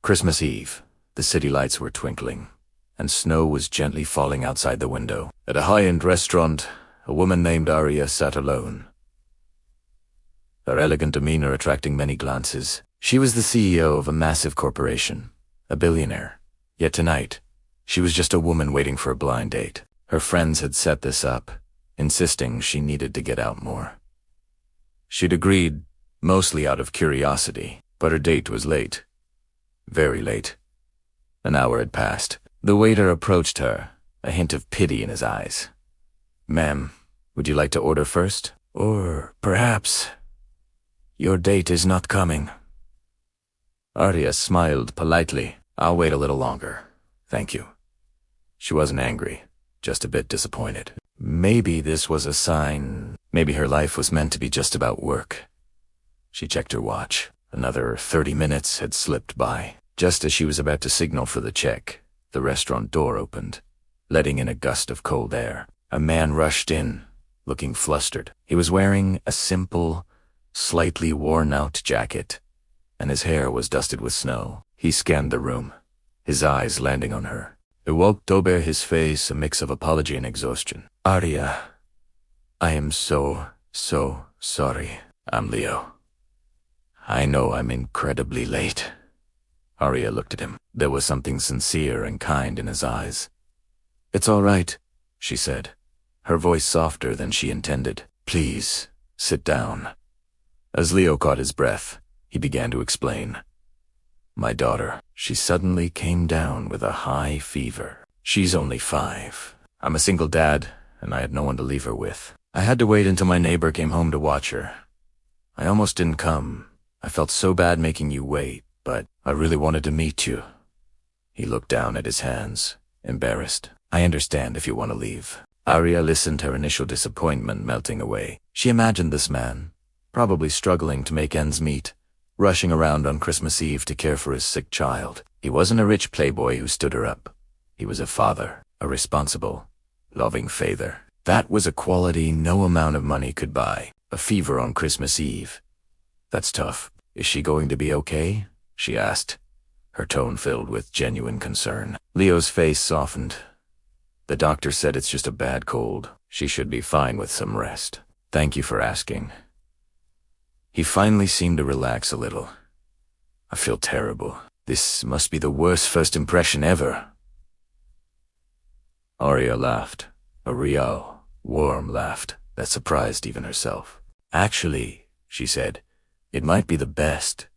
Christmas Eve. The city lights were twinkling, and snow was gently falling outside the window. At a high-end restaurant, a woman named Aria sat alone, her elegant demeanor attracting many glances. She was the CEO of a massive corporation, a billionaire. Yet tonight, she was just a woman waiting for a blind date. Her friends had set this up, insisting she needed to get out more. She'd agreed, mostly out of curiosity, but her date was late. Very late. An hour had passed. The waiter approached her, a hint of pity in his eyes. "Ma'am, would you like to order first? Or perhaps your date is not coming." Arya smiled politely. "I'll wait a little longer. Thank you." She wasn't angry, just a bit disappointed. Maybe this was a sign. Maybe her life was meant to be just about work. She checked her watch. Another 30 minutes had slipped by. Just as she was about to signal for the check, the restaurant door opened, letting in a gust of cold air. A man rushed in, looking flustered. He was wearing a simple, slightly worn-out jacket, and his hair was dusted with snow. He scanned the room, his eyes landing on her. It woke over his face a mix of apology and exhaustion. "Arya, I am so sorry. I'm Leo. I know I'm incredibly late." Arya looked at him. There was something sincere and kind in his eyes. "It's all right," she said, her voice softer than she intended. "Please, sit down." As Leo caught his breath, he began to explain. "My daughter, she suddenly came down with a high fever. She's only 5. I'm a single dad, and I had no one to leave her with. I had to wait until my neighbor came home to watch her. I almost didn't come. I felt so bad making you wait, but I really wanted to meet you." He looked down at his hands, embarrassed. "I understand if you want to leave." Arya listened, her initial disappointment melting away. She imagined this man, probably struggling to make ends meet, rushing around on Christmas Eve to care for his sick child. He wasn't a rich playboy who stood her up. He was a father, a responsible, loving father. That was a quality no amount of money could buy. A fever on Christmas Eve. That's tough. "Is she going to be okay?" she asked, her tone filled with genuine concern. Leo's face softened. "The doctor said it's just a bad cold. She should be fine with some rest. Thank you for asking." He finally seemed to relax a little. "I feel terrible. This must be the worst first impression ever." Arya laughed, a real, warm laugh that surprised even herself. "Actually," she said, "it might be the best."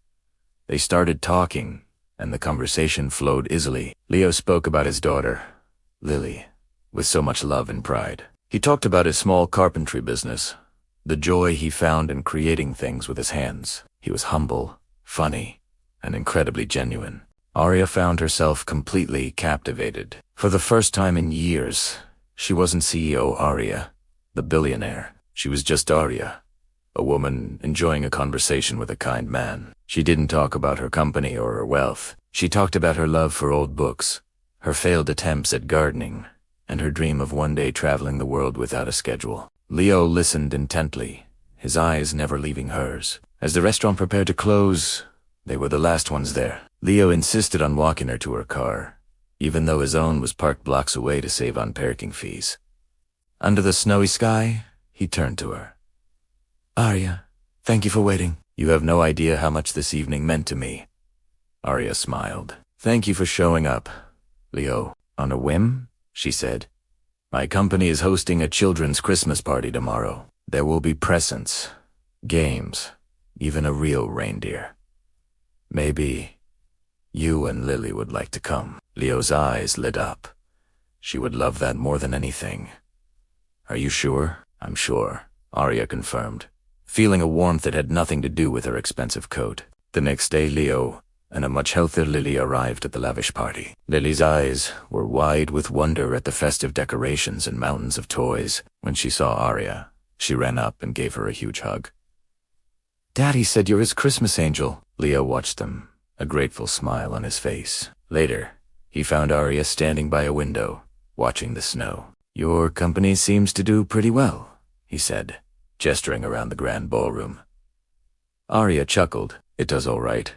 They started talking, and the conversation flowed easily. Leo spoke about his daughter, Lily, with so much love and pride. He talked about his small carpentry business, the joy he found in creating things with his hands. He was humble, funny, and incredibly genuine. Arya found herself completely captivated. For the first time in years, she wasn't CEO Arya, the billionaire. She was just Arya, a woman enjoying a conversation with a kind man. She didn't talk about her company or her wealth. She talked about her love for old books, her failed attempts at gardening, and her dream of one day traveling the world without a schedule. Leo listened intently, his eyes never leaving hers. As the restaurant prepared to close, they were the last ones there. Leo insisted on walking her to her car, even though his own was parked blocks away to save on parking fees. Under the snowy sky, he turned to her. "Arya, thank you for waiting. You have no idea how much this evening meant to me." Arya smiled. "Thank you for showing up, Leo." "On a whim?" she said. "My company is hosting a children's Christmas party tomorrow. There will be presents, games, even a real reindeer. Maybe you and Lily would like to come." Leo's eyes lit up. She would love that more than anything. "Are you sure?" "I'm sure," Arya confirmed, feeling a warmth that had nothing to do with her expensive coat. The next day, Leo and a much healthier Lily arrived at the lavish party. Lily's eyes were wide with wonder at the festive decorations and mountains of toys. When she saw Arya, she ran up and gave her a huge hug. "Daddy said you're his Christmas angel." Leo watched them, a grateful smile on his face. Later, he found Arya standing by a window, watching the snow. "Your company seems to do pretty well," he said, gesturing around the grand ballroom. Arya chuckled. "It does all right."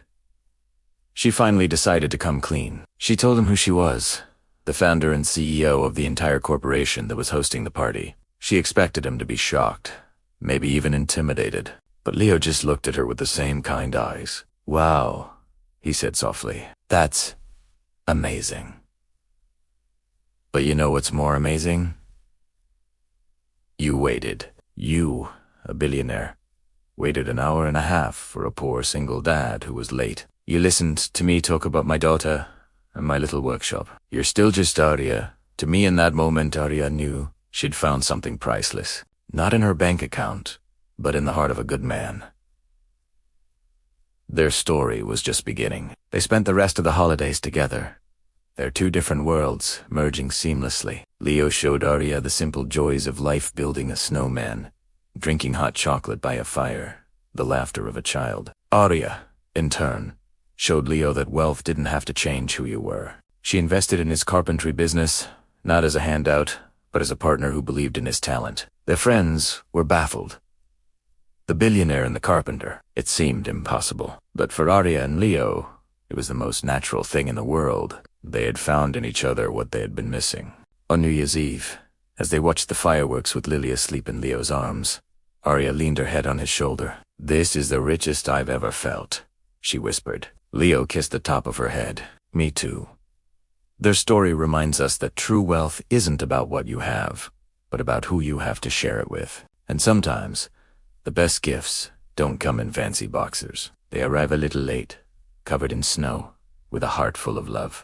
She finally decided to come clean. She told him who she was, the founder and CEO of the entire corporation that was hosting the party. She expected him to be shocked, maybe even intimidated. But Leo just looked at her with the same kind eyes. "Wow," he said softly. "That's amazing." But you know what's more amazing? You waited. You, a billionaire, waited an hour and a half for a poor single dad who was late. You listened to me talk about my daughter and my little workshop. You're still just Arya. To me in that moment, Arya knew she'd found something priceless. Not in her bank account, but in the heart of a good man. Their story was just beginning. They spent the rest of the holidays together, their two different worlds merging seamlessly. Leo showed Arya the simple joys of life, building a snowman, drinking hot chocolate by a fire, the laughter of a child. Arya, in turn, showed Leo that wealth didn't have to change who you were. She invested in his carpentry business, not as a handout, but as a partner who believed in his talent. Their friends were baffled. The billionaire and the carpenter. It seemed impossible. But for Arya and Leo, it was the most natural thing in the world. They had found in each other what they had been missing. On New Year's Eve, as they watched the fireworks with Lily asleep in Leo's arms, Arya leaned her head on his shoulder. "This is the richest I've ever felt," she whispered. Leo kissed the top of her head. "Me too." Their story reminds us that true wealth isn't about what you have, but about who you have to share it with. And sometimes, the best gifts don't come in fancy boxes. They arrive a little late, covered in snow, with a heart full of love.